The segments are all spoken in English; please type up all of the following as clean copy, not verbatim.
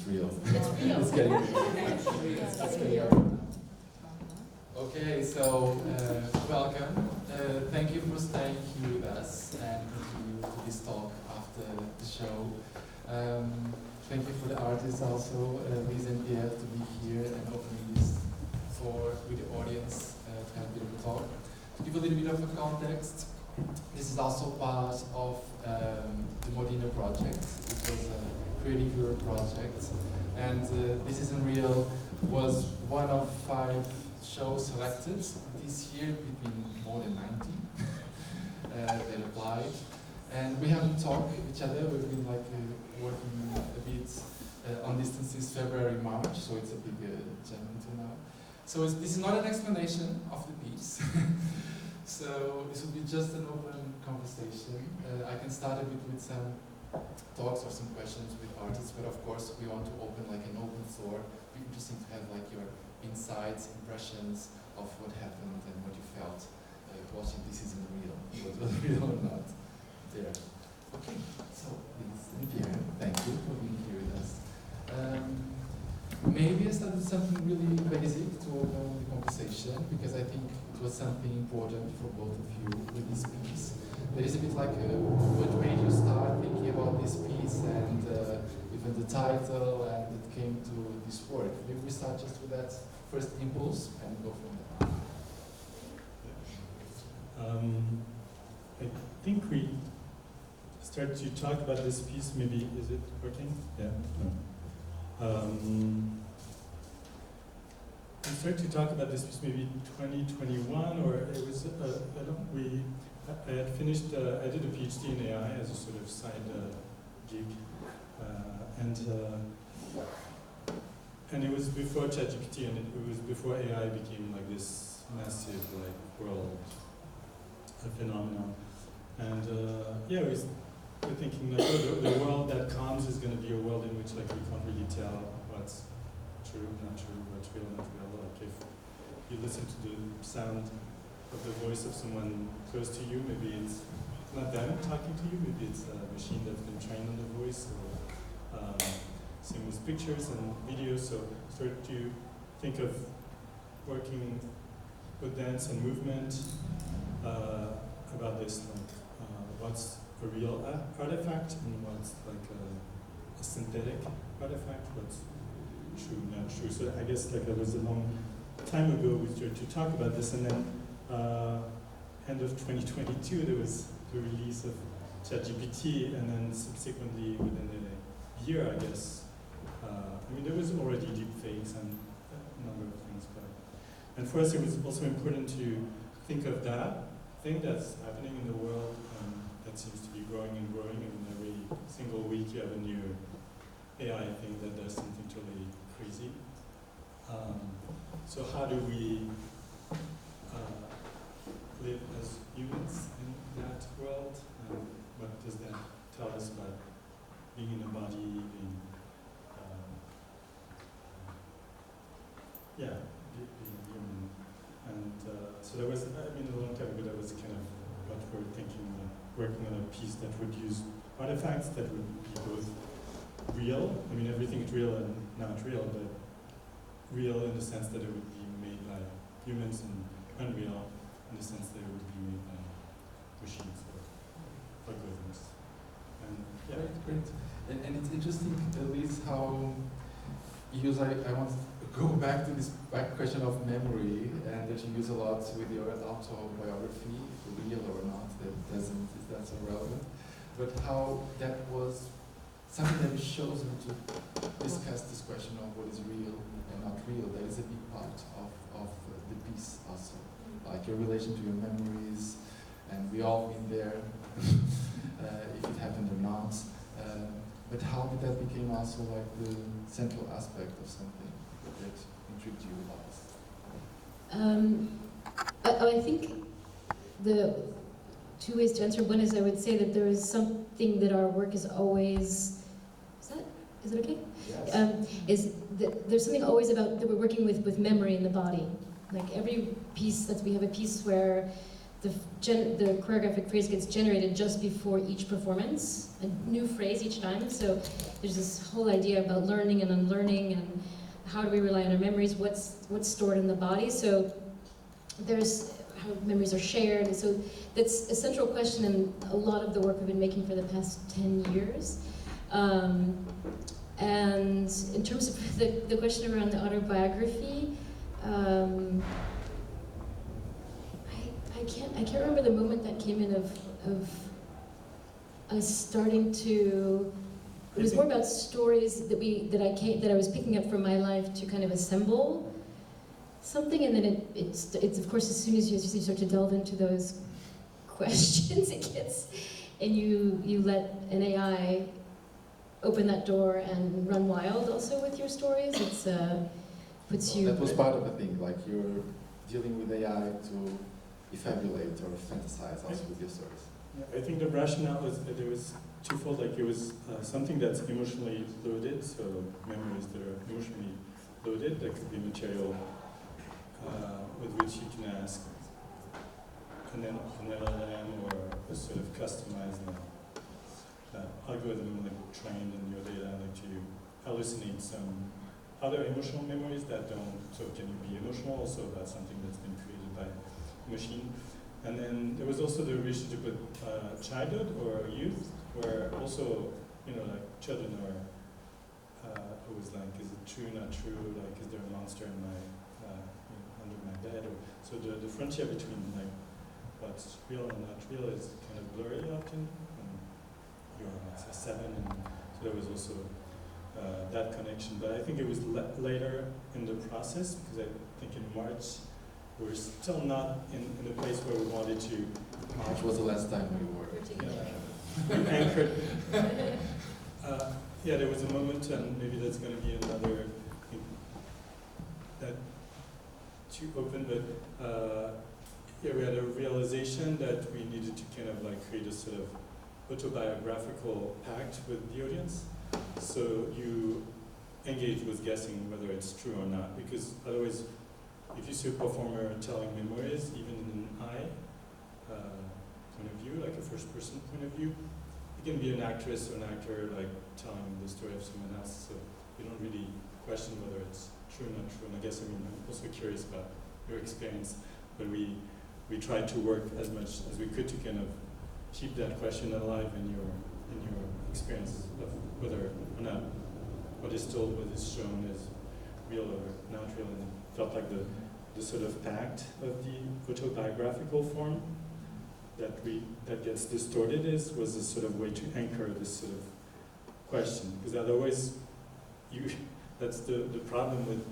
real. It's real. It's getting real. Okay, so welcome. Thank you for staying here with us and continue to this talk after the show. Thank you for the artists also, Lise and Pierre, to be here and opening this with the audience to have a bit of a talk. To give a little bit of a context, this is also part of the MODINA project. It was a Creative Europe project, and This Isn't Real was one of 5 shows selected this year between more than 90 that applied. And we haven't talked with each other. We've been working a bit on distance since February, March, so it's a big jump into now. So this is not an explanation of the piece. So this will be just an open conversation. I can start a bit with some talks or some questions with artists, but of course we want to open an open floor. It'd be interesting to have your insights, impressions of what happened and what you felt watching This Isn't Real. Was it real or not? There. Okay, so Lise and Pierre, thank you for being here with us. Maybe I started with something really basic to open the conversation, because I think it was something important for both of you with this piece. There is a bit what made you start thinking about this piece and even the title, and it came to this work. Maybe we start just with that first impulse and go from there. I think we start to talk about this piece, maybe, is it working? Yeah. No. We started to talk about this piece maybe 2021, or it was, I had finished, I did a PhD in AI as a sort of side gig, and it was before ChatGPT, and it was before AI became this massive world phenomenon. And yeah, we're thinking the world that comes is going to be a world in which we can't really tell what's true, not true, what's real, not real. If you listen to the sound of the voice of someone close to you, maybe it's not them talking to you, maybe it's a machine that's been trained on the voice. Or same with pictures and videos. So start to think of working with dance and movement about this, what's a real artifact and what's a synthetic artifact, what's true, not true. So I guess that was a long time ago we started to talk about this, and then end of 2022 there was the release of ChatGPT, and then subsequently within a year, I guess, there was already deepfakes and a number of things, and for us it was also important to think of that thing that's happening in the world, that seems to be growing and growing, and every single week you have a new AI thing that does something totally crazy. So how do we live as humans in that world? And what does that tell us about being in a body, being human? And so that was, a long time ago, that was kind of what we're thinking, working on a piece that would use artifacts that would be both real, everything is real and not real, but real in the sense that it would be made by humans, and unreal in the sense that it would be made by machines or algorithms. And yeah. Great. And it's interesting, Lise, how you use, I want to go back to this question of memory, and that you use a lot with your autobiography, real or not, is that so relevant? But how that was something that shows me to discuss this question of what is real and not real. That is a big part of the piece also. Your relation to your memories, and we all been there, if it happened or not. But how did that become also the central aspect of something that intrigued you a lot? I think the 2 ways to answer. One is I would say that there is something that our work is always. Is it okay? Yes. Is that there's something always about that we're working with memory in the body. Every piece we have a piece where the choreographic phrase gets generated just before each performance, a new phrase each time. So there's this whole idea about learning and unlearning, and how do we rely on our memories, what's stored in the body. So there's how memories are shared. And so that's a central question in a lot of the work we've been making for the past 10 years. And in terms of the question around the autobiography, I can't remember the moment that came in of us starting to. It was more about stories that I was picking up from my life to kind of assemble something, and then it's of course as soon as you start to delve into those questions, it gets, and you let an AI open that door and run wild also with your stories. It's puts you. That was part of the thing, like you're dealing with AI to effabulate or fantasize also with your stories. Yeah, I think the rationale was that it was twofold. Like it was something that's emotionally loaded, so memories that are emotionally loaded. That could be material with which you can ask an LLM or a sort of customized algorithm like trained in your data, like to hallucinate some other emotional memories that don't. So can you be emotional also about something that's been created by a machine? And then there was also the relationship with childhood or youth, where also, like children are always like, is it true, not true? Like, is there a monster in my under my bed? Or, so the frontier between like what's real and not real is kind of blurry often. You're let's say 7, and so there was also that connection. But I think it was later in the process, because I think in March we're still not in the place where we wanted to. March was the last time we were anchored. Yeah, there was a moment, and maybe that's going to be another thing that too open, but yeah, we had a realization that we needed to kind of like create a sort of autobiographical pact with the audience. So you engage with guessing whether it's true or not, because otherwise, if you see a performer telling memories, even in an I point of view, like a first-person point of view, you can be an actress or an actor like telling the story of someone else. So you don't really question whether it's true or not true. And I guess I'm also curious about your experience, but we tried to work as much as we could to kind of keep that question alive in your experience of whether or not what is told, what is shown is real or not real, and it felt like the sort of pact of the autobiographical form that gets distorted was a sort of way to anchor this sort of question, because otherwise that's the problem with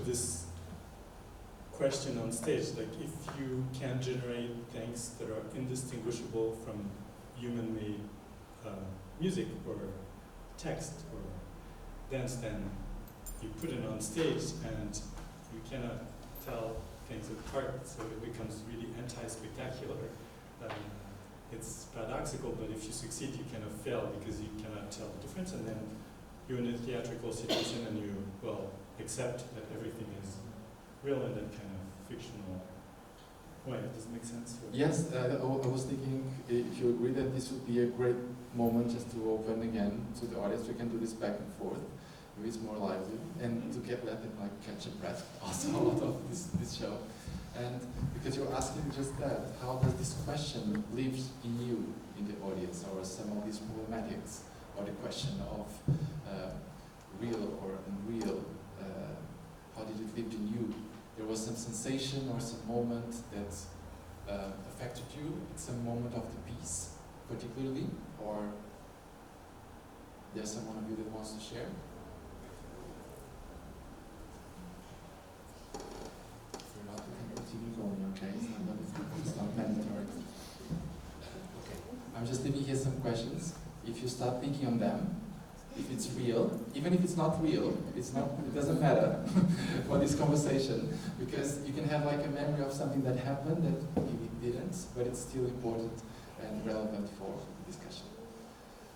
this question on stage. Like, if you can generate things that are indistinguishable from human-made music or text or dance, then you put it on stage and you cannot tell things apart, so it becomes really anti-spectacular. It's paradoxical, but if you succeed, you kind of fail because you cannot tell the difference, and then you're in a theatrical situation and you, accept that everything is real in that kind of fictional way. Does it make sense? Yes, I was thinking, if you agree that this would be a great moment just to open again to the audience, we can do this back and forth. Maybe it's more lively, and to let them like catch a breath also out of this show. And because you're asking just that, how does this question live in you, in the audience, or some of these problematics, or the question of real or unreal, how did it live in you? There was some sensation or some moment that affected you at some moment of the piece, particularly, or there's someone of you that wants to share? Okay, it's not mandatory. Okay, I'm just leaving here some questions. If you start thinking on them, if it's real, even if it's not real, it doesn't matter for this conversation, because you can have like a memory of something that happened that maybe didn't, but it's still important and relevant for the discussion.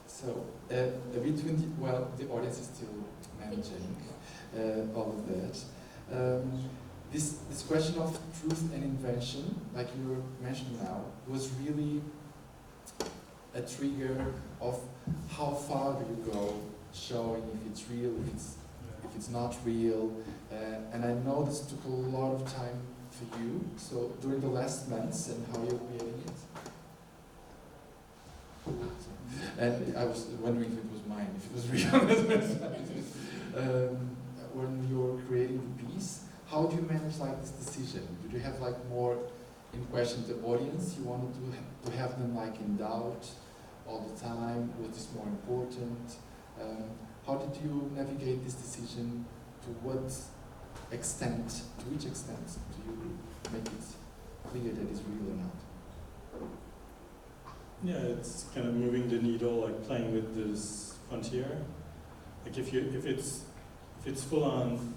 So, the audience is still managing all of that. this question of truth and invention, like you were mentioning now, was really a trigger of how far do you go, showing if it's real, if it's not real, and I know this took a lot of time for you. So during the last months and how you're creating it. And I was wondering if it was mine, if it was real. When you're creating the piece, how do you manage like this decision? Did you have like more in question the audience? You wanted to have them like in doubt all the time? Was this more important? How did you navigate this decision? To what extent, to which extent do you make it clear that it's real or not? Yeah, it's kind of moving the needle, like playing with this frontier. Like if it's full on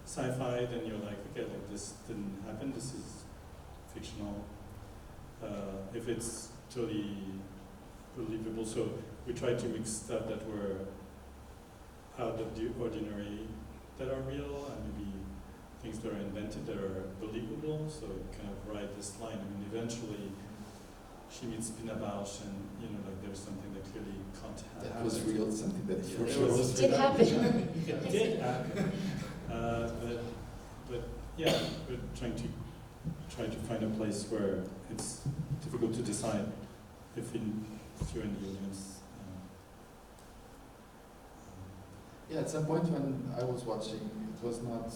sci-fi, then you're like, okay, like this didn't happen, this is fictional. If it's totally believable, so we try to mix stuff that were out of the ordinary that are real, and maybe things that are invented that are believable. So kind of write this line. I mean, eventually she meets Pina Bausch, and like there's something that clearly can't happen. That was real, something that for it sure was was did real. happen. It did happen. But yeah, we're trying to find a place where it's difficult to decide if you're in the audience. Yeah, at some point when I was watching, it was not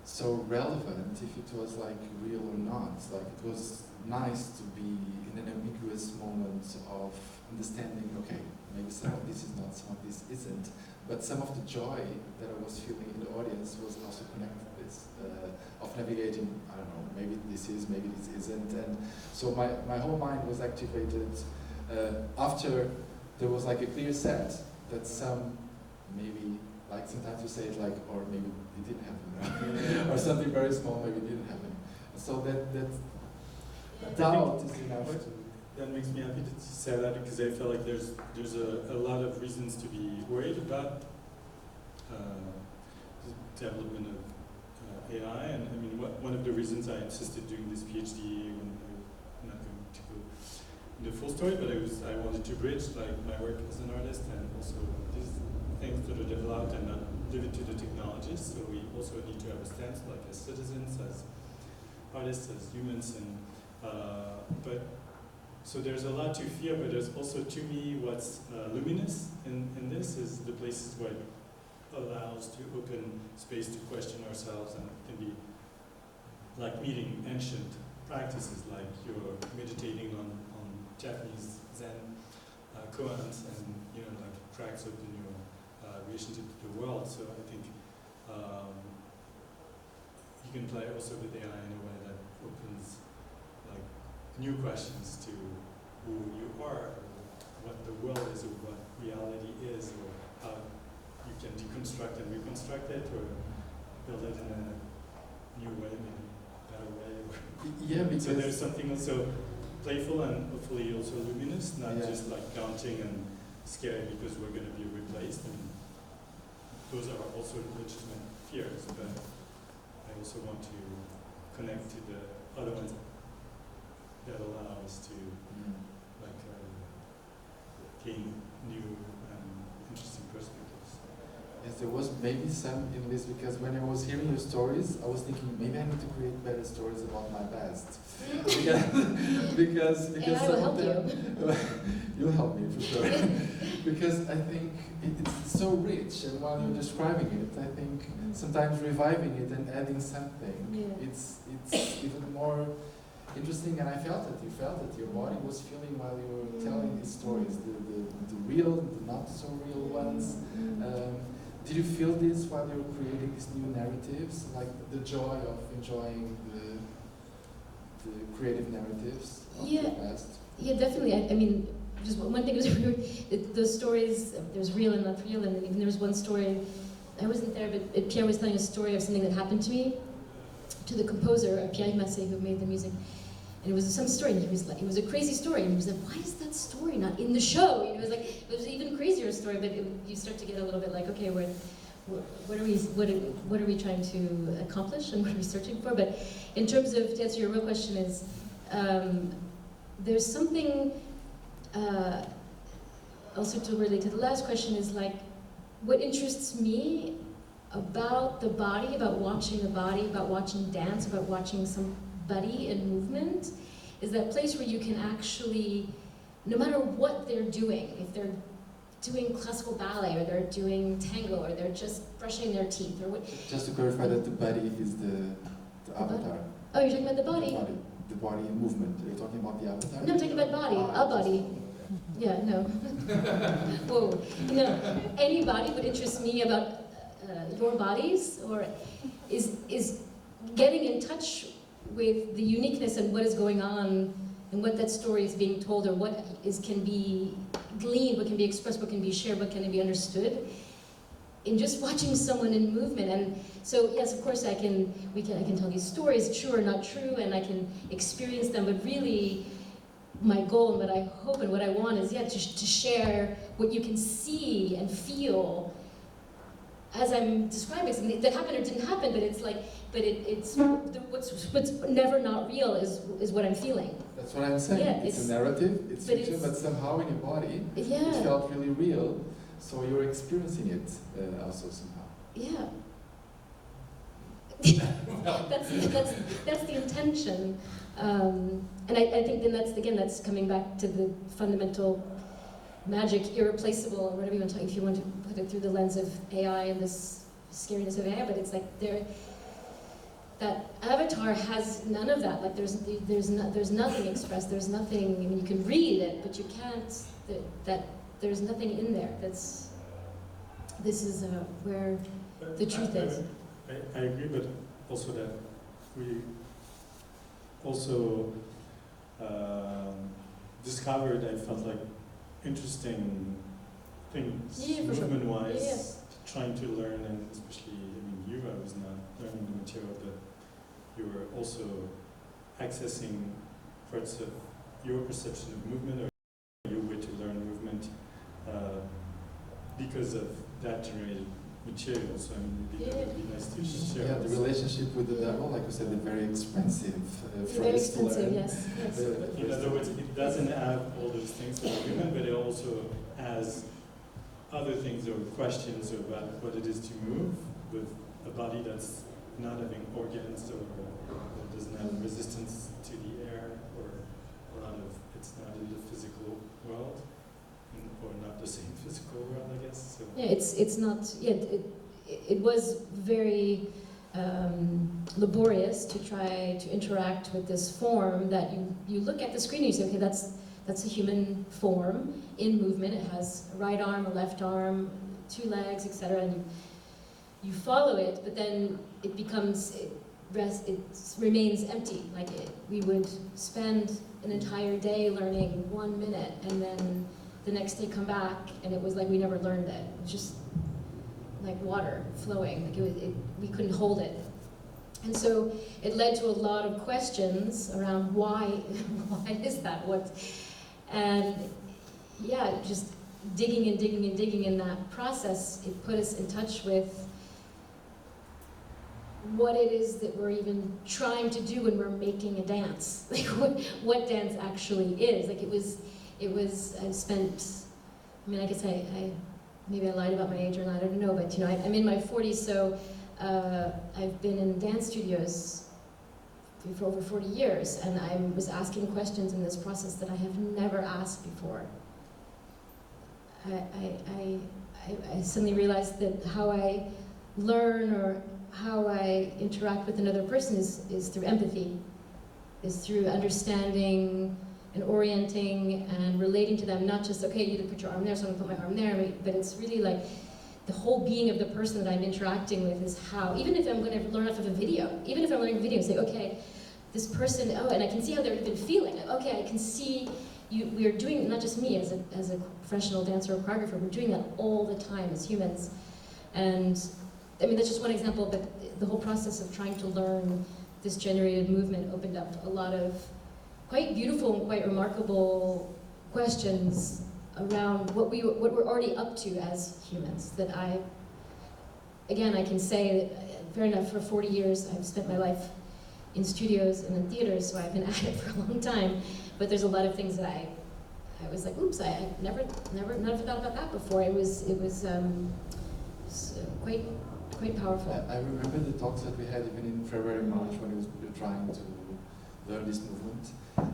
so relevant if it was like real or not. Like it was nice to be in an ambiguous moment of understanding, okay, maybe some of this is not, some of this isn't. But some of the joy that I was feeling in the audience was also connected to this, of navigating, I don't know, maybe this is, maybe this isn't. And so my whole mind was activated after there was like a clear set that some, maybe, like sometimes you say it like, or maybe it didn't happen, or something very small, maybe it didn't happen. So that doubt is enough to... That makes me happy to say that, because I feel like there's a lot of reasons to be worried about the development of AI, and I mean, one of the reasons I insisted doing this PhD, when I'm not going to go in the full story, but I wanted to bridge like my work as an artist and also these things that are developed and not leave it to the technologists. So we also need to have a stance, like as citizens, as artists, as humans, and so there's a lot to fear, but there's also, to me, what's luminous in this is the places where it allows to open space to question ourselves, and it can be like meeting ancient practices, like you're meditating on Japanese Zen koans, and like cracks open your relationship to the world. So I think you can play also with AI in a way that opens like new questions to who you are, or what the world is, or what reality is, or how you can deconstruct and reconstruct it, or build it in a new way, maybe a better way. Yeah, because so there's something also playful and hopefully also luminous, not Yeah. just like daunting and scary because we're going to be replaced. And those are also legitimate fears, but I also want to connect to the other ones that allow us to like gain new and interesting perspectives. Yes, there was maybe some in this, because when I was hearing your stories, I was thinking maybe I need to create better stories about my past. because And I will some of help them, you'll help me for sure. Because I think it's so rich, and while you're describing it, I think sometimes reviving it and adding something, Yeah. it's even more interesting. And I felt it. You felt it. Your body was feeling while you were telling these stories, the real, the not so real ones. Did you feel this while you were creating these new narratives, like the joy of enjoying the creative narratives of Yeah. the past? Yeah, definitely. I mean, just one thing was those stories. There's real and not real, and even there was one story. I wasn't there, but Pierre was telling a story of something that happened to me, to the composer Pierre, who made the music. And it was some story, and it was a crazy story, and he was like, "Why is that story not in the show?" It was like, it was an even crazier story, but you start to get a little bit like, okay, what are we trying to accomplish and what are we searching for? But in terms of, to answer your real question is, there's something, also to relate to the last question is like, what interests me about the body, about watching the body, about watching dance, about watching somebody in movement, is that place where you can actually, no matter what they're doing, if they're doing classical ballet, or they're doing tango, or they're just brushing their teeth, or what. Just to clarify that the body is the avatar. Oh, you're talking about the body? The body in movement. You're talking about the avatar? No, I'm talking about body, a body. Yeah, no. Whoa. No, any body would interest me about your bodies, or is getting in touch with the uniqueness and what is going on and what that story is being told, or what can be gleaned, what can be expressed, what can be shared, what can be understood in just watching someone in movement. And so yes, of course I can tell these stories, true or not true, and I can experience them, but really my goal and what I hope and what I want is to share what you can see and feel as I'm describing something that happened or didn't happen, but it's like, it's what's never not real is what I'm feeling. That's what I'm saying. Yeah, it's a narrative, it's fiction, but somehow in your body, it felt really real. So you're experiencing it also somehow. Yeah. that's the intention. And I think then that's coming back to the fundamental magic, irreplaceable, or whatever you want to talk, if you want to put it through the lens of AI and this scariness of AI, but it's like that avatar has none of that. Like there's nothing expressed, there's nothing, I mean, you can read it, but you can't, there's nothing in there. This is where the truth is. I agree, but also that we also discovered, I felt like, interesting things, movement-wise, trying to learn, and especially, I mean, I was not learning the material, but you were also accessing parts of your perception of movement, or your way to learn movement, because of that generated material. So I mean, it would be nice to just share. Yeah, the relationship with the devil, like you said, the very expensive phrase to learn. Yes. In other words, it doesn't have all those things for human, but it also has other things or questions about what it is to move with a body that's not having organs, or that doesn't have resistance to the air, or it's not in the physical world, or not the same physical world, I guess. So. Yeah, it's not. Yeah, it was very laborious to try to interact with this form that you look at the screen and you say, okay, that's a human form in movement. It has a right arm, a left arm, two legs, etc. And you follow it, but then it remains empty. Like we would spend an entire day learning 1 minute, and then the next day come back, and it was like we never learned it. It was just like water flowing. Like we couldn't hold it. And so it led to a lot of questions around why is that? And yeah, just digging and digging and digging in that process, it put us in touch with what it is that we're even trying to do when we're making a dance. Like what dance actually is. Like it was, I spent, I mean, I guess maybe I lied about my age or not, I don't know, but you know, I'm in my 40s, so I've been in dance studios for over 40 years, and I was asking questions in this process that I have never asked before. I suddenly realized that how I learn or how I interact with another person is through empathy, is through understanding and orienting and relating to them, not just, okay, you didn't put your arm there, so I'm gonna put my arm there, but it's really like the whole being of the person that I'm interacting with is how, even if I'm gonna learn off of a video, even if I'm learning a video, say, okay, this person, oh, and I can see how they've been feeling. Okay, I can see we are doing, not just me as a professional dancer or choreographer, we're doing that all the time as humans. And I mean, that's just one example, but the whole process of trying to learn this generated movement opened up a lot of quite beautiful and quite remarkable questions around what we're already up to as humans, that again, I can say that, fair enough, for 40 years I've spent my life in studios and in theaters, so I've been at it for a long time. But there's a lot of things that I was like, oops, I never thought about that before. It was quite powerful. I remember the talks that we had even in February, March, when we were trying to learn this movement.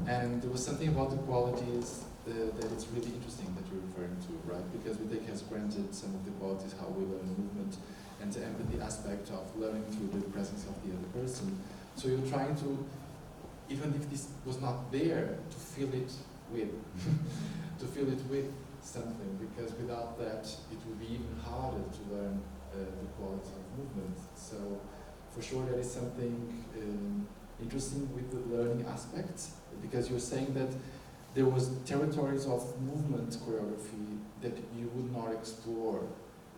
And there was something about the qualities that it's really interesting that you're referring to, right? Because we take as granted some of the qualities, how we learn movement, and the empathy aspect of learning through the presence of the other person. So you're trying to, even if this was not there, to feel it with, to feel it with something, because without that, it would be even harder to learn the quality of movement. So for sure there is something interesting with the learning aspect, because you're saying that there was territories of movement choreography that you would not explore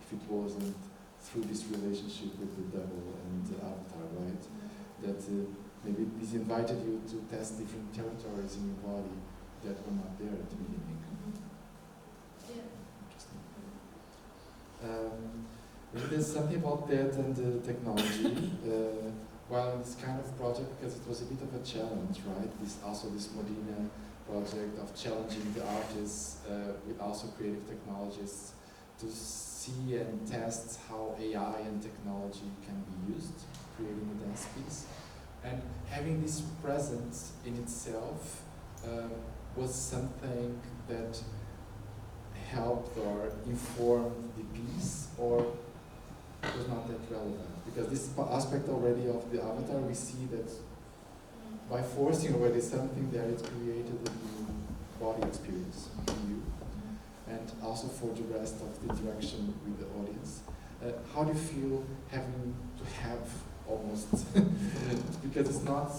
if it wasn't through this relationship with the double and the avatar, right? That maybe this invited you to test different territories in your body that were not there at the beginning. Yeah. Interesting. Maybe there's something about that and the technology. While in this kind of project, because it was a bit of a challenge, right? This MODINA project of challenging the artists with also creative technologists to see and test how AI and technology can be used, creating a dance piece. And having this presence in itself was something that helped or informed the piece, or it was not that relevant? Because this aspect already of the avatar, we see that by forcing already something there, it created a new body experience in you, and also for the rest of the interaction with the audience. How do you feel having to have almost, because it's not,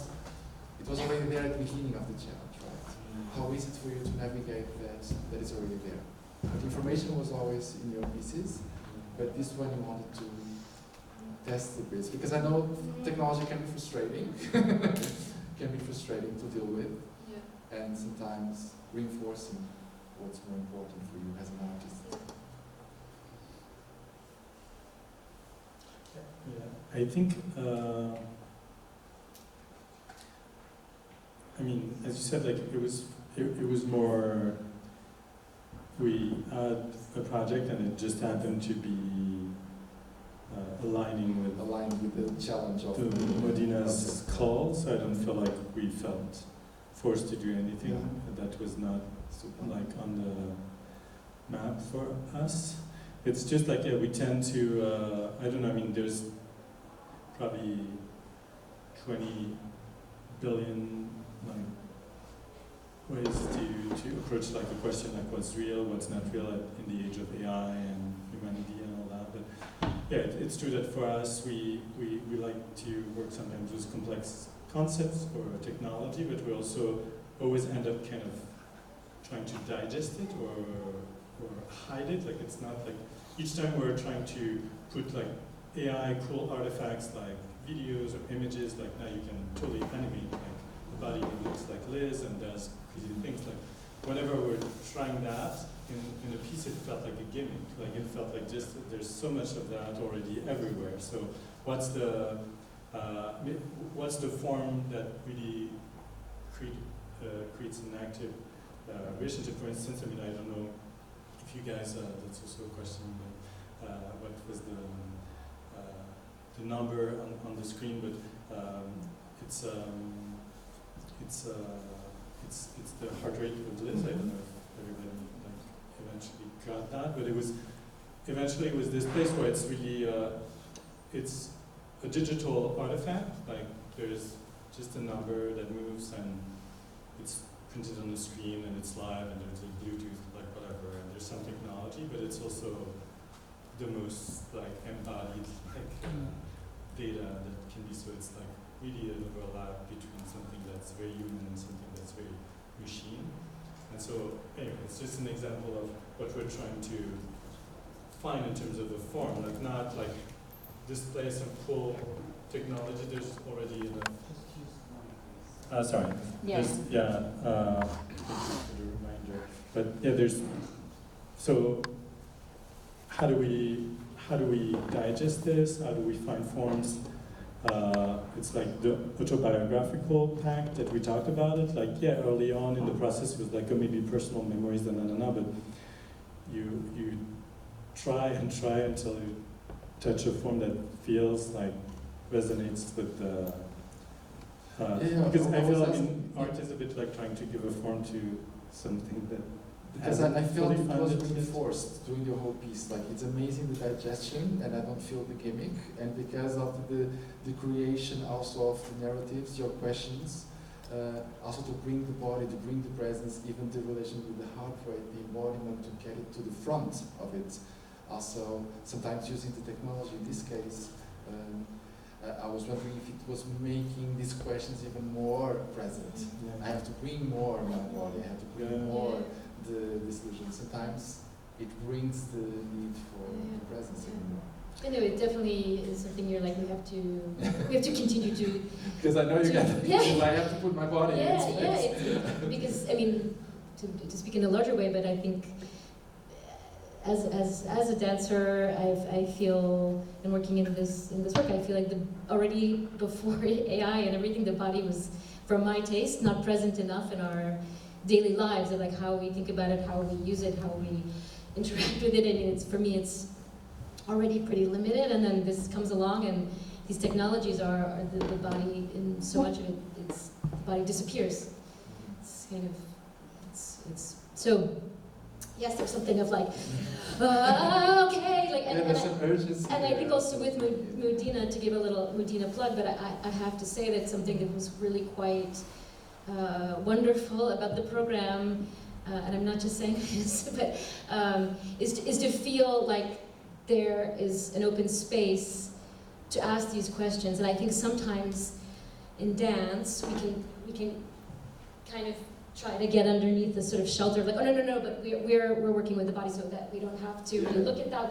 it was already there at the beginning of the challenge, right? How is it for you to navigate that is already there? The information was always in your pieces, but this one you wanted to test the bits, because I know technology can be frustrating, can be frustrating to deal with, and sometimes reinforcing what's more important for you as an artist. Yeah, I think, I mean, as you said, like it was more, we had a project and it just happened to be aligning with the challenge of the MODINA's call, so I don't feel like we felt forced to do anything that was not like on the map for us. It's just like, yeah, we tend to, I don't know, I mean, there's probably 20 billion like ways to approach like a question like what's real, what's not real in the age of AI and humanity and all that. But yeah, it's true that for us, we like to work sometimes with complex concepts or technology, but we also always end up kind of trying to digest it or hide it. Like it's not like, each time we're trying to put like AI cool artifacts like videos or images, like now you can totally animate like a body that looks like Liz and does crazy things. Like whenever we're trying that in a piece, it felt like a gimmick. Like it felt like just there's so much of that already everywhere. So what's the form that really creates an active relationship? For instance, I mean, I don't know if you guys, that's also a question, but what was the number on the screen? But it's the heart rate of Liz. I don't know if everybody like eventually got that, but eventually it was this place where it's really it's a digital artifact. Like there's just a number that moves and it's printed on the screen and it's live and there's a Bluetooth, like whatever, and there's some technology, but it's also the most like embodied like data that can be. So it's like really an overlap between something that's very human and something that's very machine. And so anyway, it's just an example of what we're trying to find in terms of the form, like not like display some cool technology. There's already enough. Sorry. Yeah. Thank you for the reminder. But yeah, there's, so how do we how do we digest this? How do we find forms? It's like the autobiographical pact that we talked about it. Like, yeah, early on in the process, it was like, oh, maybe personal memories, but you try and try until you touch a form that feels like resonates with the. Because I feel art is a bit like trying to give a form to something that. Because I felt it was reinforced during the whole piece. Like, it's amazing the digestion, and I don't feel the gimmick. And because of the creation also of the narratives, your questions, also to bring the body, to bring the presence, even the relation with the heart rate, the embodiment, to get it to the front of it. Also, sometimes using the technology. In this case, I was wondering if it was making these questions even more present. Yeah. I have to bring more my body. I have to bring more. The disillusion. Sometimes it brings the need for presence anymore. I know it definitely is something you're like we have to continue to. Because I know you got the I have to put my body in its place. Because I mean, to speak in a larger way, but I think as a dancer, I feel, and working in this work, I feel like already before AI and everything, the body was, from my taste, not present enough in our daily lives, of like how we think about it, how we use it, how we interact with it. And for me, it's already pretty limited. And then this comes along, and these technologies are the body, in so much of it, the body disappears. It's kind of, it's so. Yes, there's something of like, okay, like, and I think also with MODINA, to give a little MODINA plug, but I have to say that something that was really quite wonderful about the program, and I'm not just saying this, but is to feel like there is an open space to ask these questions. And I think sometimes in dance we can kind of try to get underneath the sort of shelter of like, oh no, but we're working with the body so that we don't have to really look at that.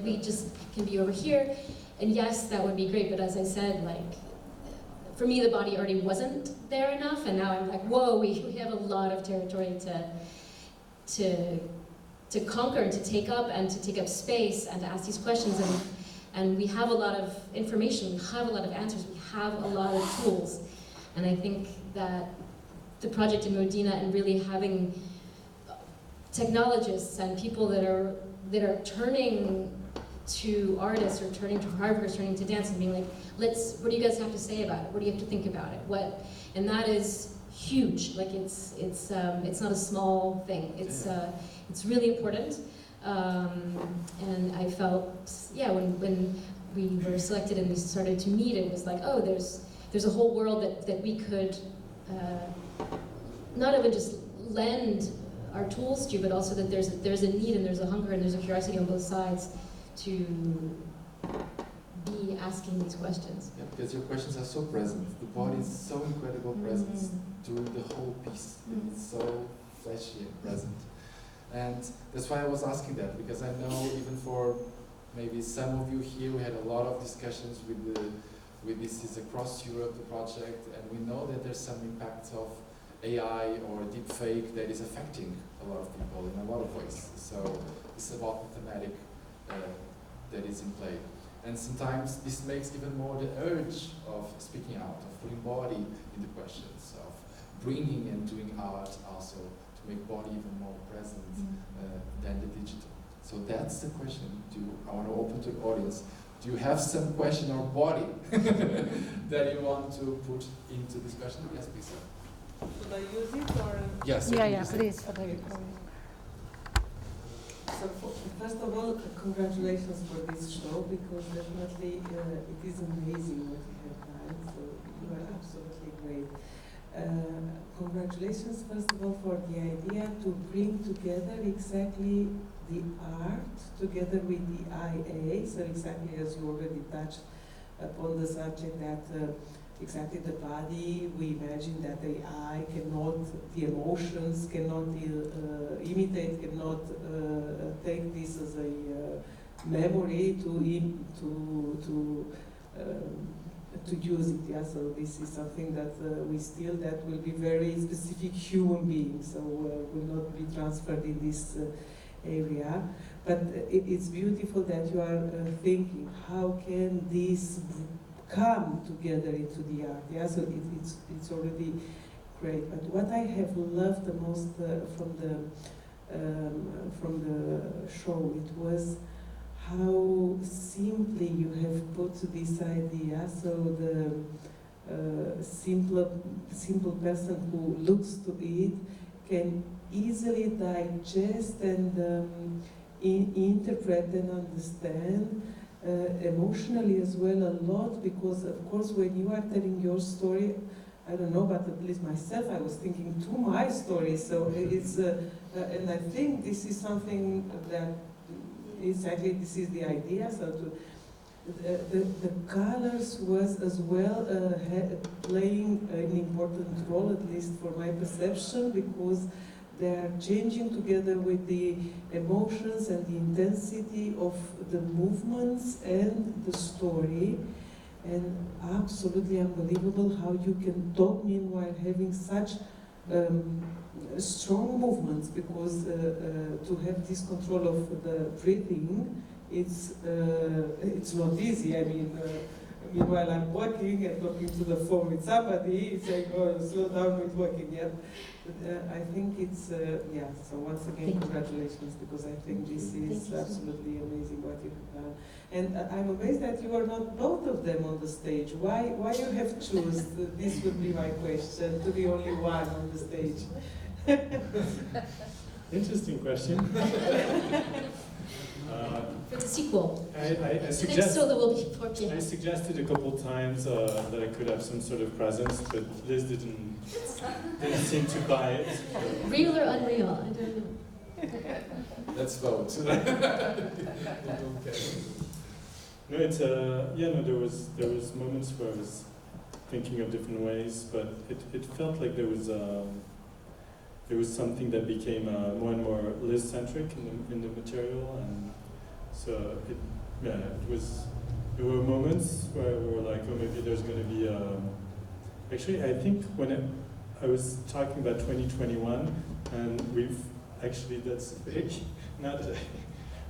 We just can be over here. And yes, that would be great, but as I said, like, for me, the body already wasn't there enough, and now I'm like, whoa, we have a lot of territory to conquer and to take up space and to ask these questions, and we have a lot of information, we have a lot of answers, we have a lot of tools, and I think that the project in MODINA and really having technologists and people that are turning to artists or turning to photographers, turning to dance and being like, what do you guys have to say about it? What do you have to think about it? And that is huge. Like it's not a small thing. It's really important. And I felt, yeah, when we were selected and we started to meet, it was like, oh, there's a whole world that we could not even just lend our tools to, but also that there's a need and there's a hunger and there's a curiosity on both sides to be asking these questions. Yeah, because your questions are so present. The body is so incredible presence during the whole piece. It's so fleshy and present. And that's why I was asking that, because I know even for maybe some of you here, we had a lot of discussions with this is across Europe, the project, and we know that there's some impacts of AI or deepfake that is affecting a lot of people in a lot of ways. So it's about the thematic that is in play. And sometimes this makes even more the urge of speaking out, of putting body in the questions, of bringing and doing art also to make body even more present than the digital. So that's the question. I want to open to the audience. Do you have some question or body that you want to put into this question? Yes, please. Should I use it or? Yes. Yeah, please, for the recording. So first of all, congratulations for this show, because definitely it is amazing what you have done. So you are absolutely great. Congratulations first of all for the idea to bring together exactly the art together with the IA. So exactly as you already touched upon the subject that exactly the body, we imagine that the eye cannot, the emotions cannot imitate, cannot take this as a memory to use it. Yeah, so this is something that that will be very specific human beings, so will not be transferred in this area. But it's beautiful that you are thinking, how can this come together into the art? Yeah, so it's already great. But what I have loved the most from the show, it was how simply you have put this idea. So the simple person who looks to it can easily digest and interpret and understand emotionally as well a lot, because of course when you are telling your story, I don't know, but at least myself, I was thinking to my story. So it's, and I think this is something that exactly this is the idea. So the colors was as well playing an important role, at least for my perception, because they are changing together with the emotions and the intensity of the movements and the story. And absolutely unbelievable how you can talk meanwhile having such strong movements, because to have this control of the breathing, it's not easy. I mean, meanwhile I'm walking and talking to the phone with somebody, saying, oh, slow down with walking, yeah. I think it's, yeah, so once again, congratulations, because I think this is absolutely amazing what you have done. And I'm amazed that you are not both of them on the stage. Why you have chosen, this would be my question, to be only one on the stage? Interesting question. For the sequel. I Next solo will be for Pierre. I suggested a couple times that I could have some sort of presence, but Liz didn't seem to buy it. Real or unreal? I don't know. Let's vote. No, it's yeah. No, there was moments where I was thinking of different ways, but it felt like there was something that became more and more Liz-centric in the material, and so it was. There were moments where we were like, oh, maybe there's going to be. Actually, I think when I was talking about 2021, and we've actually that's big. Now that I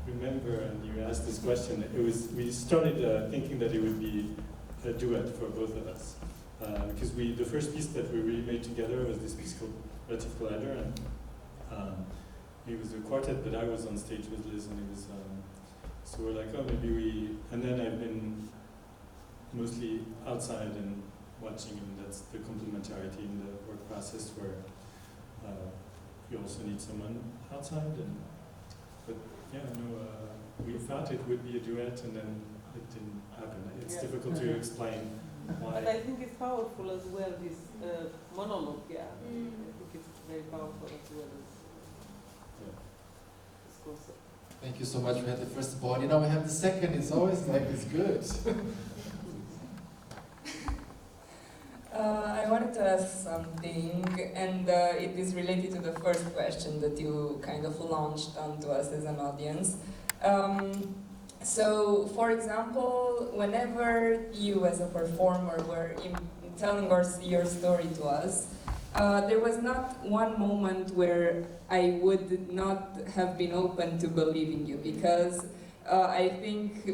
remember, and you asked this question, we started thinking that it would be a duet for both of us, because the first piece that we really made together was this piece called theatrically, and it was a quartet, but I was on stage with Liz, and it was so we're like, oh, maybe and then I've been mostly outside and watching, and that's the complementarity in the work process where you also need someone outside, but yeah, no, we thought it would be a duet, and then it didn't happen. It's difficult to explain why. But I think it's powerful as well, this monologue, yeah. I think it's very powerful as well as this concept. Thank you so much. We had the first body, now we have the second. It's always like it's good. I wanted to ask something, and it is related to the first question that you kind of launched onto us as an audience. So, for example, whenever you as a performer were telling your story to us, there was not one moment where I would not have been open to believing you, because I think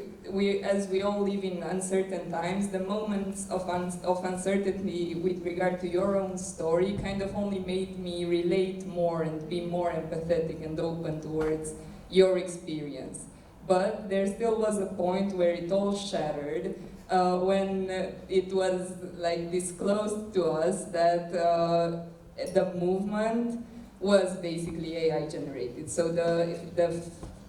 as we all live in uncertain times, the moments of uncertainty with regard to your own story kind of only made me relate more and be more empathetic and open towards your experience. But there still was a point where it all shattered when it was like disclosed to us that the movement was basically AI generated. So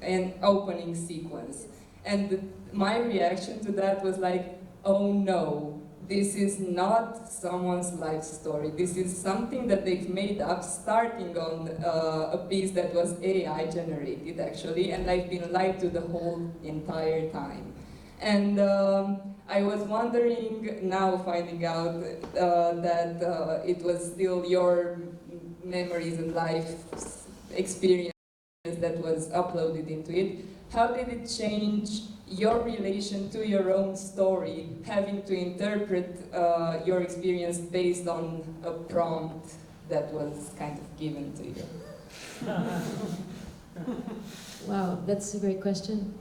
an opening sequence. And my reaction to that was like, oh no, this is not someone's life story. This is something that they've made up starting on a piece that was AI generated actually, and I've been lied to the whole entire time. And I was wondering, now finding out that it was still your memories and life experience that was uploaded into it, how did it change your relation to your own story, having to interpret your experience based on a prompt that was kind of given to you? Wow, that's a great question.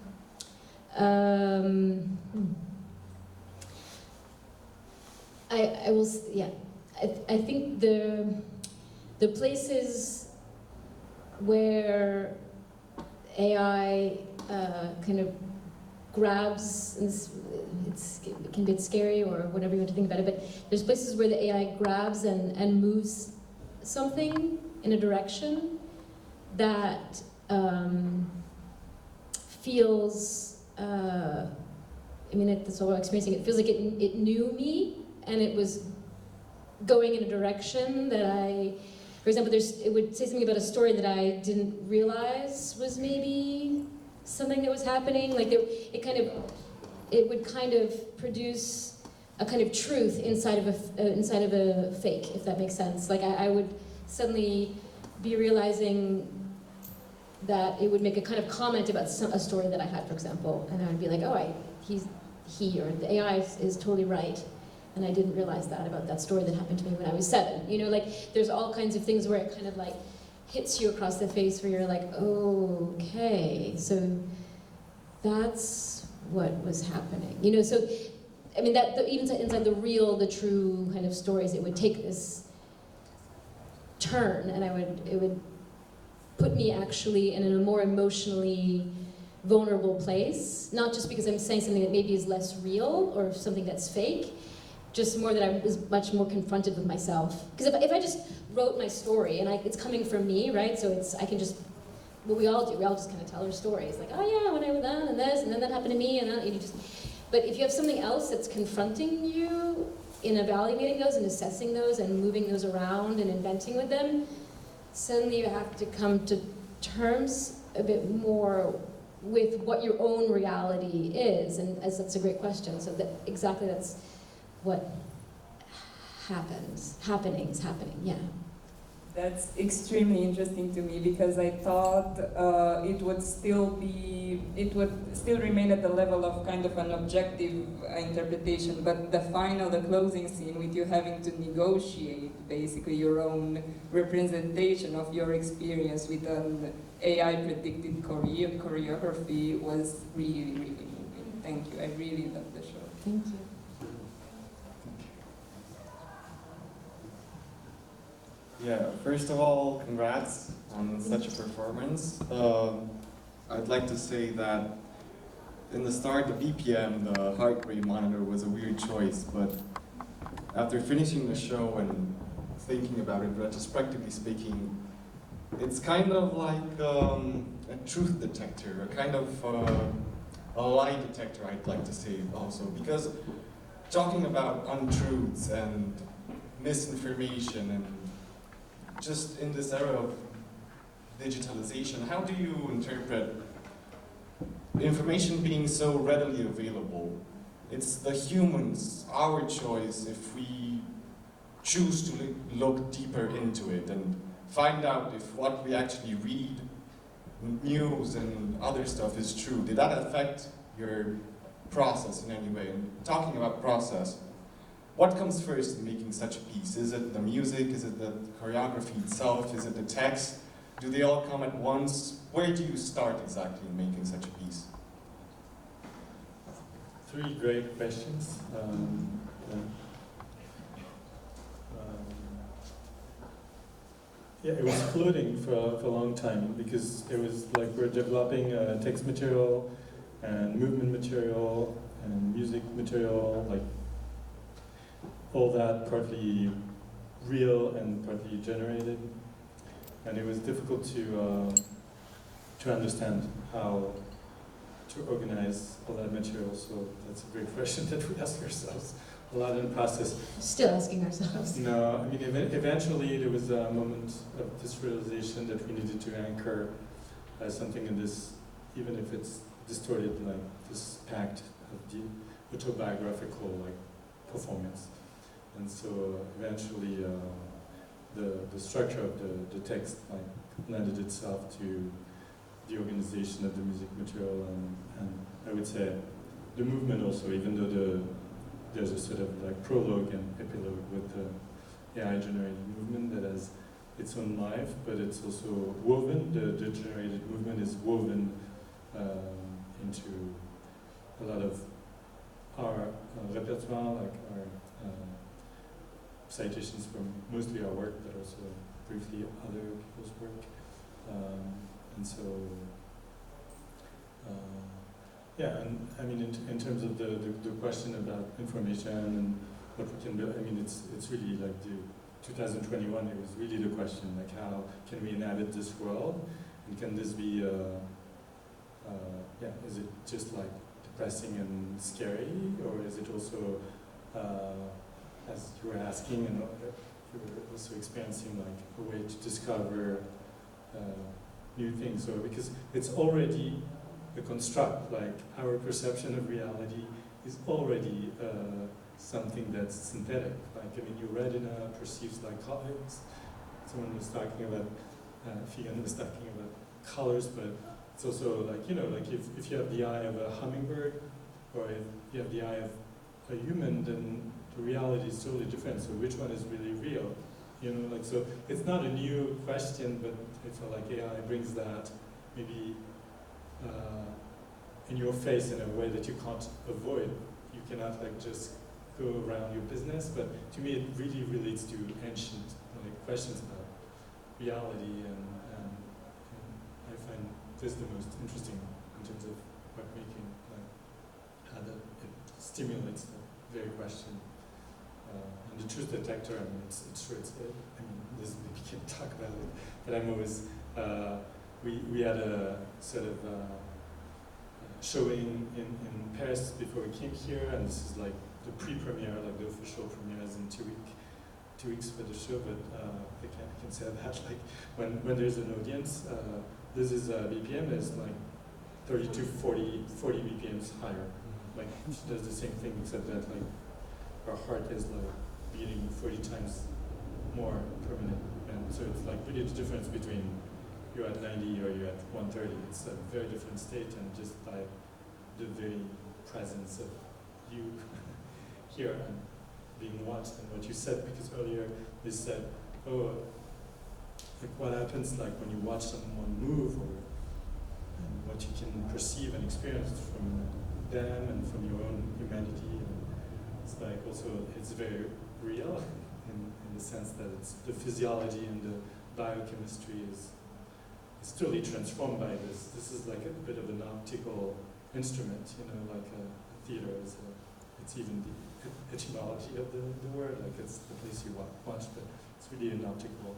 I will, yeah. I think the places where AI kind of grabs, and it can be scary or whatever you want to think about it, but there's places where the AI grabs and moves something in a direction that feels, I mean, that's all I'm experiencing. It feels like it knew me, and it was going in a direction that for example, it would say something about a story that I didn't realize was maybe something that was happening. Like it would kind of produce a kind of truth inside of a fake, if that makes sense. Like I would suddenly be realizing that it would make a kind of comment about a story that I had, for example, and I would be like, oh, he or the AI is totally right. And I didn't realize that about that story that happened to me when I was 7. You know, like, there's all kinds of things where it kind of like hits you across the face where you're like, oh, okay, so that's what was happening. You know, so, I mean, even inside the true kind of stories, it would take this turn, and it would put me actually in a more emotionally vulnerable place, not just because I'm saying something that maybe is less real or something that's fake, just more that I was much more confronted with myself. Because if I just wrote my story and it's coming from me, right? So I can just, what we all do, we all just kind of tell our stories, like, oh yeah, when I was that and this, and then that happened to me, and you just. But if you have something else that's confronting you in evaluating those and assessing those and moving those around and inventing with them, suddenly you have to come to terms a bit more with what your own reality is, and that's a great question. So that's what happening, yeah. That's extremely interesting to me, because I thought it would still remain at the level of kind of an objective interpretation, but the closing scene with you having to negotiate basically your own representation of your experience with an AI predicted choreography was really, really moving. Thank you, I really loved the show. Thank you. Yeah, first of all, congrats on such a performance. I'd like to say that in the start, the BPM, the heart rate monitor, was a weird choice, but after finishing the show and thinking about it, retrospectively speaking, it's kind of like a truth detector, a kind of a lie detector, I'd like to say also, because talking about untruths and misinformation and just in this era of digitalization, how do you interpret information being so readily available? It's the humans, our choice, if we choose to look deeper into it and find out if what we actually read, news and other stuff is true. Did that affect your process in any way? And talking about process, what comes first in making such a piece? Is it the music? Is it the choreography itself? Is it the text? Do they all come at once? Where do you start exactly in making such a piece? 3 great questions. Yeah, it was floating for a long time, because it was like we're developing text material and movement material and music material, like all that partly real and partly generated, and it was difficult to understand how to organize all that material. So that's a great question that we ask ourselves a lot in the process. Still asking ourselves. No, I mean, eventually there was a moment of this realization that we needed to anchor something in this, even if it's distorted, like this pact of the autobiographical like performance. And so eventually the structure of the text like lended itself to the organization of the music material, and I would say the movement also, even though there's a sort of like prologue and epilogue with the AI-generated movement that has its own life, but it's also woven. The generated movement is woven into a lot of our repertoire, like our citations from mostly our work, but also briefly other people's work. And so, yeah, and I mean, in terms of the question about information and what we can build, I mean, it's really like the 2021, it was really the question, like how can we inhabit this world? And can this be, yeah, is it just like depressing and scary, or is it also, as you were asking, and you were also experiencing like a way to discover new things? So because it's already a construct, like our perception of reality is already something that's synthetic. Like, I mean, your retina perceives like colors. Someone was talking about, Figan was talking about colors, but it's also like, you know, like if you have the eye of a hummingbird, or if you have the eye of a human, then the reality is totally different. So which one is really real? You know, like, so it's not a new question, but I feel like AI brings that maybe in your face in a way that you can't avoid. You cannot like just go around your business, but to me it really relates to ancient like questions about reality, and I find this the most interesting in terms of art making, like how that it stimulates the very question. And the truth detector, I mean, it's true. I mean, this we can talk about it, but I'm always we had a sort of showing in Paris before we came here, and this is like the pre-premiere, like the official premiere is in 2 weeks for the show, but I can say that like when there's an audience, this is BPM is like 30 to 40 BPMs higher. Like she does the same thing, except that like our heart is like beating 40 times more per minute, and so it's like really the difference between you're at 90 or you're at 130. It's a very different state, and just by the very presence of you here and being watched, and what you said, because earlier you said, oh, like what happens like when you watch someone move, or and what you can perceive and experience from them and from your own humanity. And it's like also, it's very real in the sense that it's the physiology and the biochemistry is totally transformed by this. This is like a bit of an optical instrument, you know, like a theater is it's even the etymology of the word, like it's the place you watch, but it's really an optical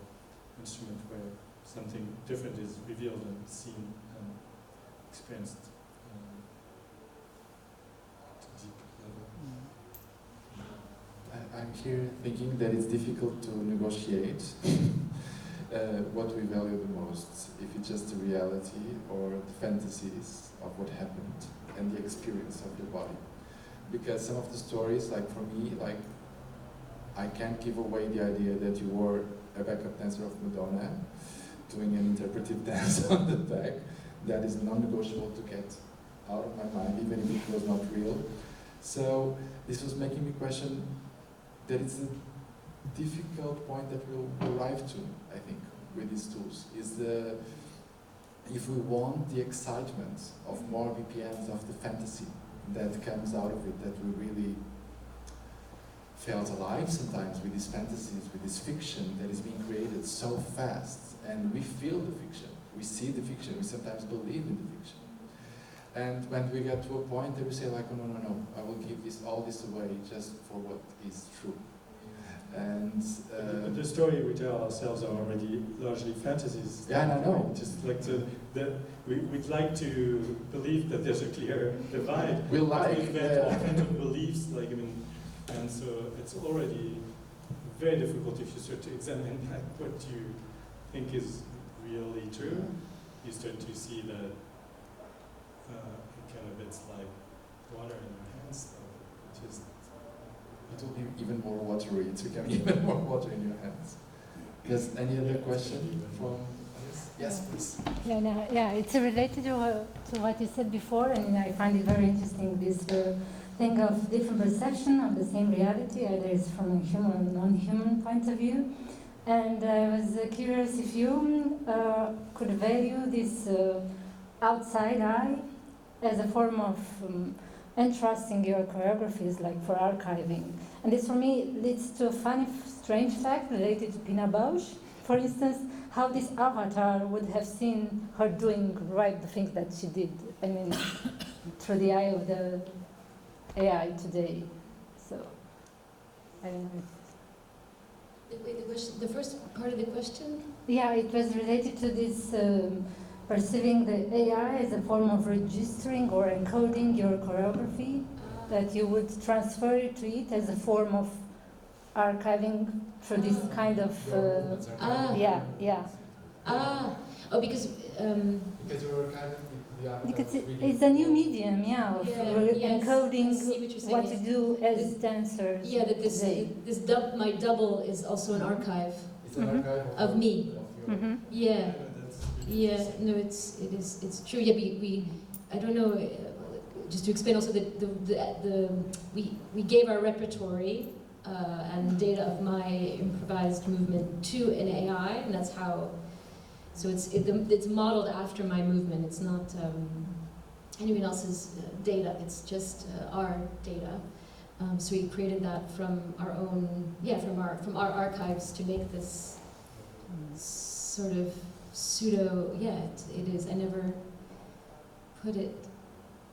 instrument where something different is revealed and seen and experienced at a deep level. I'm here thinking that it's difficult to negotiate what we value the most, if it's just the reality or the fantasies of what happened and the experience of your body. Because some of the stories, like for me, like I can't give away the idea that you were a backup dancer of Madonna doing an interpretive dance on the back. That is non-negotiable to get out of my mind, even if it was not real. So this was making me question that it's a difficult point that we'll arrive to, I think, with these tools, is if we want the excitement of more BPMs, of the fantasy that comes out of it, that we really felt alive sometimes with these fantasies, with this fiction that is being created so fast, and we feel the fiction, we see the fiction, we sometimes believe in the fiction. And when we get to a point that we say like, oh, no, I will give all this away just for what is true. And the story we tell ourselves are already largely fantasies. Yeah, I know. Just like we'd like to believe that there's a clear divide. We like all kinds of beliefs, like I mean, and so it's already very difficult if you start to examine like what you think is really true. You start to see that it's like water in your hands, which is. It will be even more watery, to become even more water in your hands. Yes, any other question from yes, please. Yeah, it's related to what you said before, and I find it very interesting, this thing of different perception of the same reality, either it's from a human or non-human point of view. And I was curious if you could value this outside eye as a form of entrusting your choreographies, like for archiving. And this for me leads to a funny, strange fact related to Pina Bausch. For instance, how this avatar would have seen her doing right the things that she did. I mean, through the eye of the AI today. So, I don't know. Wait, the question, the first part of the question? Yeah, it was related to this perceiving the AI as a form of registering or encoding your choreography, that you would transfer it to it as a form of archiving through this kind of oh, because you were kind of because it's a new medium, of encoding what to do as dancers. Yeah, that this my double is also an archive. It's an archive of me. Yeah. Yeah, Yeah, no, it's true. Yeah, we I don't know. Just to explain also that we gave our repertory and data of my improvised movement to an AI, and that's how. So it's modeled after my movement. It's not anyone else's data. It's just our data. So we created that from our own, from our archives to make this sort of pseudo. Yeah, it is. I never put it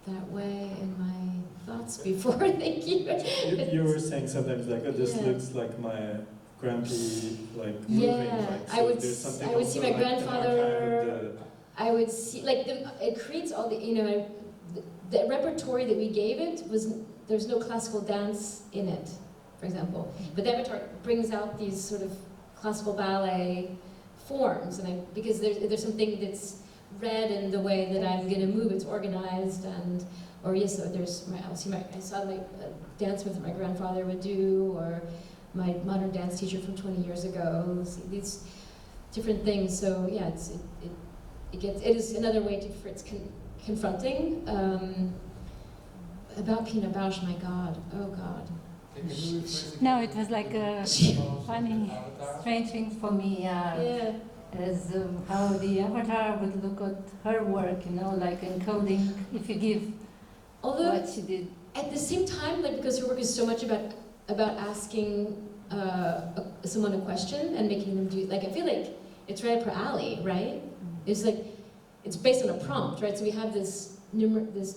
that way in my thoughts before. Thank you. You were saying sometimes like, oh, this looks like my grumpy, like moving. Like, so I would there's see my grandfather. I would see like it creates all the the repertory that we gave it was there's no classical dance in it, for example, but the avatar brings out these sort of classical ballet forms, and because there's something that's read in the way that I'm going to move. It's organized, and so there's I saw my dance with my grandfather would do, or my modern dance teacher from 20 years ago. These different things. So yeah, it is another way for it's confronting. About Pina Bausch, my God, oh God. No, it was like a funny, strange thing for me. As how the avatar would look at her work, like encoding, if you give what she did. At the same time, like because her work is so much about asking someone a question and making them do, like I feel like it's right up her alley, right? It's like, it's based on a prompt, right? So we have this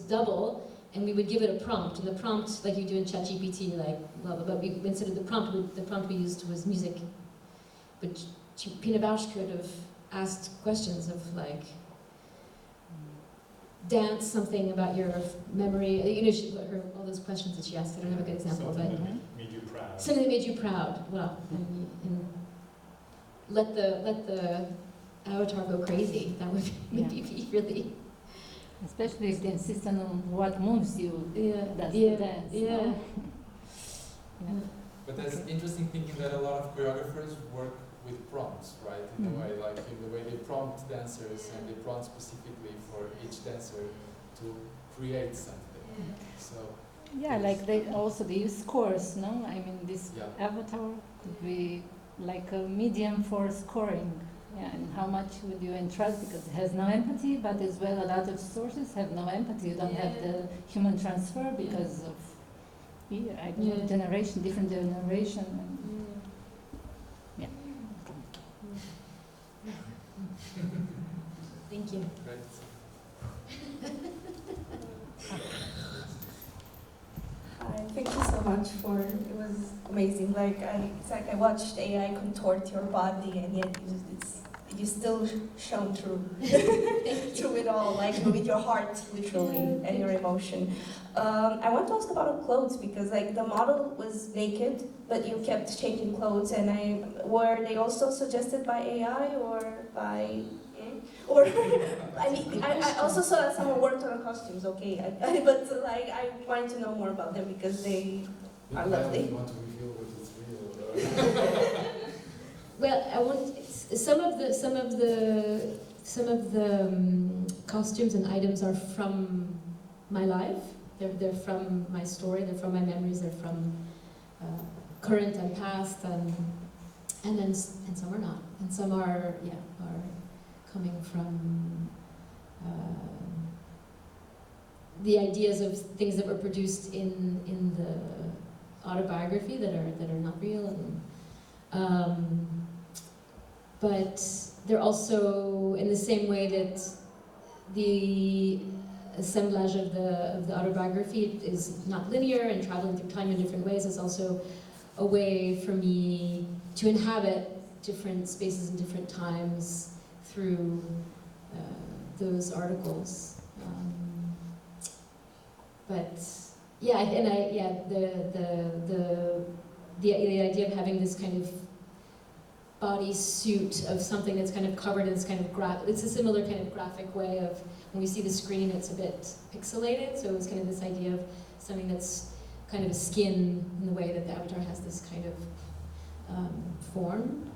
double, and we would give it a prompt, and the prompt, like you do in ChatGPT, like blah blah blah. Instead of the prompt we used was music, but Pina Bausch could have asked questions of like, dance something about your memory. All those questions that she asked. I don't have a good example, something but that made you proud. Something that made you proud. Well, and let the avatar go crazy. That would maybe be really. Especially if they insist on what moves you. That's the dance. Yeah. But that's interesting thinking that a lot of choreographers work with prompts, right? In a way, like in the way they prompt dancers and they prompt specifically for each dancer to create something. So like they use scores, no? I mean, this avatar could be like a medium for scoring. Yeah, and how much would you entrust, because it has no empathy, but as well a lot of sources have no empathy. You don't have the human transfer because of generation, different generation. Thank you. Thank you so much it was amazing. It's like I watched AI contort your body, and yet you still shone through through it all, like with your heart, literally, and your emotion. I want to ask about clothes, because the model was naked, but you kept changing clothes, and were they also suggested by AI or by? Or I also saw that someone worked on the costumes. Okay, but I wanted to know more about them because they are lovely. Want to reveal what is real? Well, I want some of the costumes and items are from my life. They're from my story. They're from my memories. They're from current and past. and some are not, and some are coming from the ideas of things that were produced in the autobiography that are not real, and but they're also in the same way that the assemblage of the autobiography is not linear and traveling through time in different ways. Is also a way for me to inhabit different spaces and different times through those articles. But yeah, the idea of having this kind of body suit of something that's kind of covered in this kind of it's a similar kind of graphic way of when we see the screen, it's a bit pixelated. So it was kind of this idea of something that's kind of a skin in the way that the avatar has this kind of form.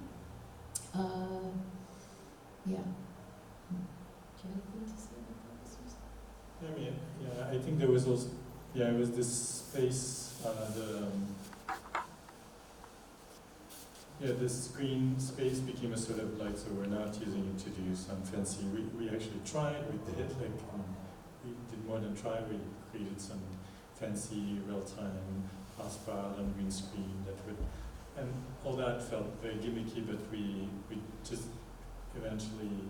Yeah. Do you have anything to say about that? I mean, yeah, I think there was also, yeah, it was this space, this screen space became a sort of like, so we're not using it to do some fancy, we actually tried, we did, like, we did more than try, we created some fancy real-time password on green screen that would, and all that felt very gimmicky, but we just eventually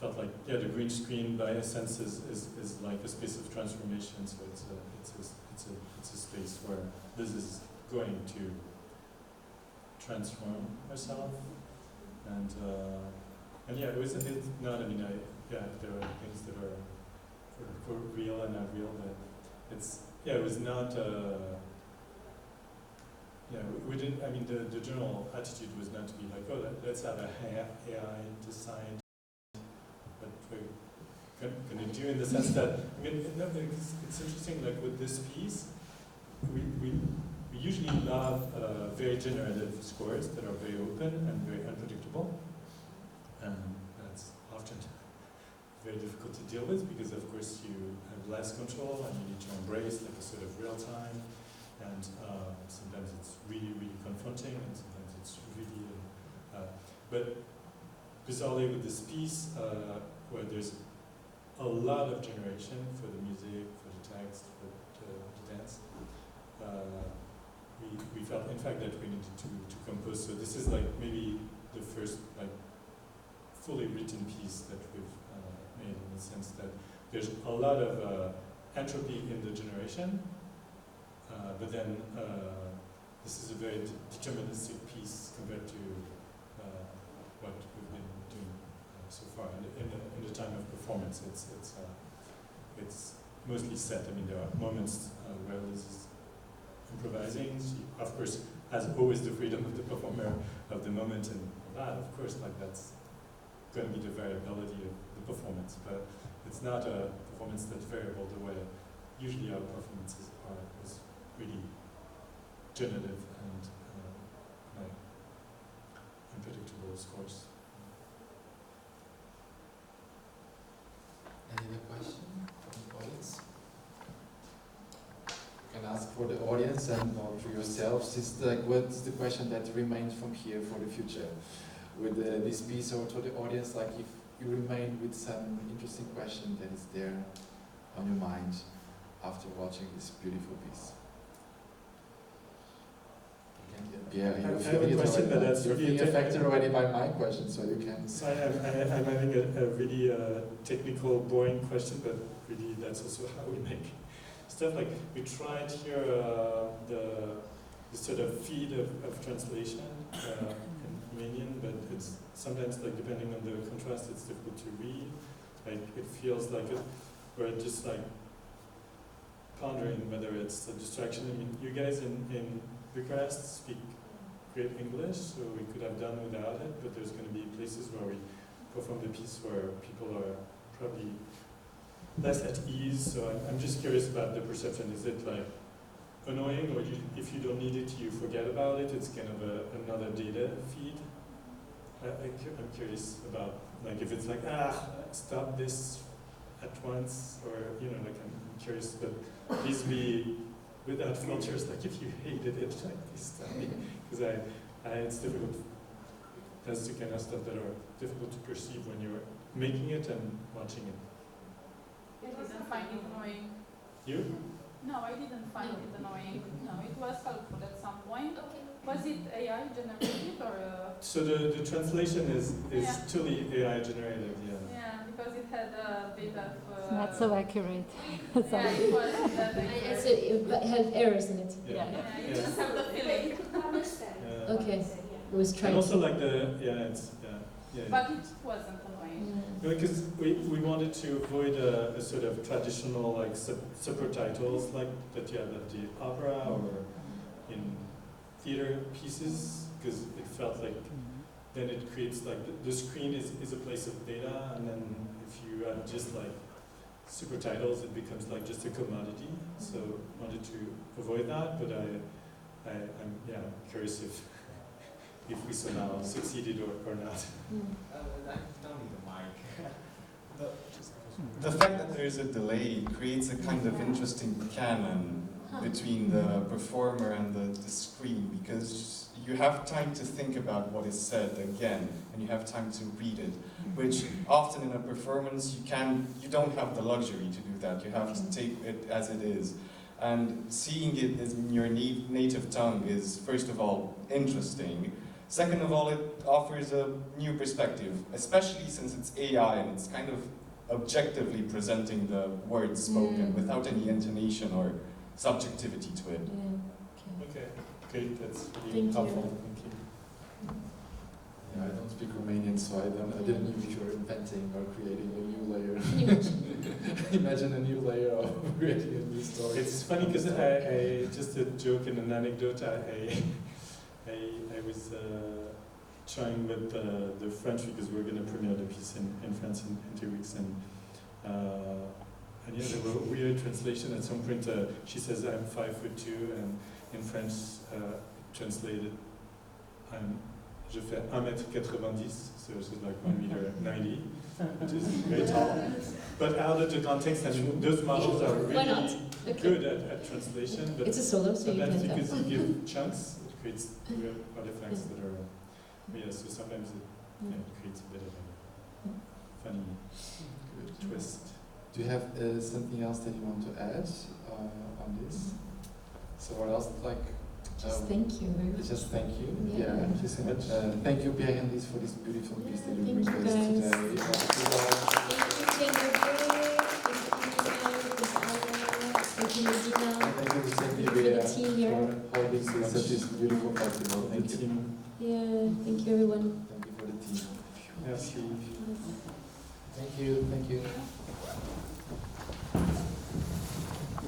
felt like, yeah, the green screen by essence is like a space of transformation, so it's a space where this is going to transform herself, and yeah, it's not, I mean, there are things that are for real and not real, but it was not, we didn't, I mean, the general attitude was not to be like, oh, let's have a AI decide what we're going to do, in the sense that, I mean, it's interesting, like with this piece, we usually love very generative scores that are very open and very unpredictable, and that's often very difficult to deal with because, of course, you have less control and you need to embrace like a sort of real time, and sometimes it's really, really confronting, and sometimes it's really, but bizarrely with this piece, where there's a lot of generation for the music, for the text, for the dance, we felt, in fact, that we needed to compose. So this is like maybe the first like fully written piece that we've made, in the sense that there's a lot of entropy in the generation, but then this is a very deterministic piece compared to what we've been doing so far. And in the time of performance, it's mostly set. I mean, there are moments where this is improvising. She, of course, has always the freedom of the performer of the moment, and that, of course, like that's going to be the variability of the performance, but it's not a performance that's variable the way usually our performances are, is really generative and like unpredictable scores. Any other question from the audience? You can ask for the audience and or for yourselves. It's like, what's the question that remains from here for the future with this piece, or to the audience, like if you remain with some interesting question that is there on your mind after watching this beautiful piece. Pierre, I have a question, but that's you're really being affected already by my question, so you can. So I'm having a really technical, boring question, but really that's also how we make stuff. Like we tried here the sort of feed of translation in Romanian, but it's sometimes like depending on the contrast, it's difficult to read. Like it feels like we're just like pondering whether it's a distraction. I mean, you guys in Bucharest speak great English, so we could have done without it, but there's going to be places where we perform the piece where people are probably less at ease, so I'm just curious about the perception. Is it like annoying, or if you don't need it, you forget about it? It's kind of another data feed. I'm curious about, like, if it's like, stop this at once, or, you know, like, I'm curious, but please be without filters, like if you hated it, like please tell me, because it's difficult. That's the kind of stuff that are difficult to perceive when you're making it and watching it. I didn't find it annoying. You? No, I didn't find it annoying. No, it was helpful at some point. Was it AI generated or? So the translation is Yeah. totally AI generated, yeah. Yeah, because it had a bit of. It's not so accurate. Yeah, it wasn't that accurate. It had errors in it. Yeah. Yeah, you just have the feeling. Yeah. Okay. It was trying And also to. like yeah. But it wasn't annoying. Yeah. Because we wanted to avoid a sort of traditional like super titles like that you have at the opera or in theater pieces, because it felt like then it creates like the screen is a place of data, and then if you add just like super titles, it becomes like just a commodity. So wanted to avoid that, but I'm curious if we somehow succeeded or not. Don't need a mic. The fact that there is a delay creates a kind of interesting canon between the performer and the screen, because you have time to think about what is said again, and you have time to read it, which often in a performance you don't have the luxury to do that. You have to take it as it is. And seeing it in your native tongue is, first of all, interesting. Second of all, it offers a new perspective, especially since it's AI and it's kind of objectively presenting the words spoken without any intonation or subjectivity to it. Yeah. Okay, great, that's really helpful. Thank you. Yeah, I don't speak Romanian, so I didn't know if you were inventing or creating a new layer. Can you imagine? Imagine a new layer of creating a new story. It's funny because I just a joke and an anecdote. I was trying with the French, because we're going to premiere the piece in France in 2 weeks, and yeah, there were weird translation. At some point, she says I'm 5'2", and in French translated, je fais 1m90, so she's like 1m90, which is very tall. But out of the context, and those models are really good at translation. But it's a solo, so you sometimes can because you give chunks, it creates weird artifacts that are. Yeah, so sometimes it creates a bit of a funny twist. Do you have something else that you want to add on this? So what else, like? Just thank you very much. Just thank you. Yeah. Thank you so much. Thank you, Pierre, and Lise, for this beautiful piece that you Thank bring you, us guys. today. Thank you, MODINA. Thank you, Thank you for the team here. for holding such this beautiful festival. Thank you. Yeah, thank you, everyone. Thank you for the team. Merci. Thank you. Thank you.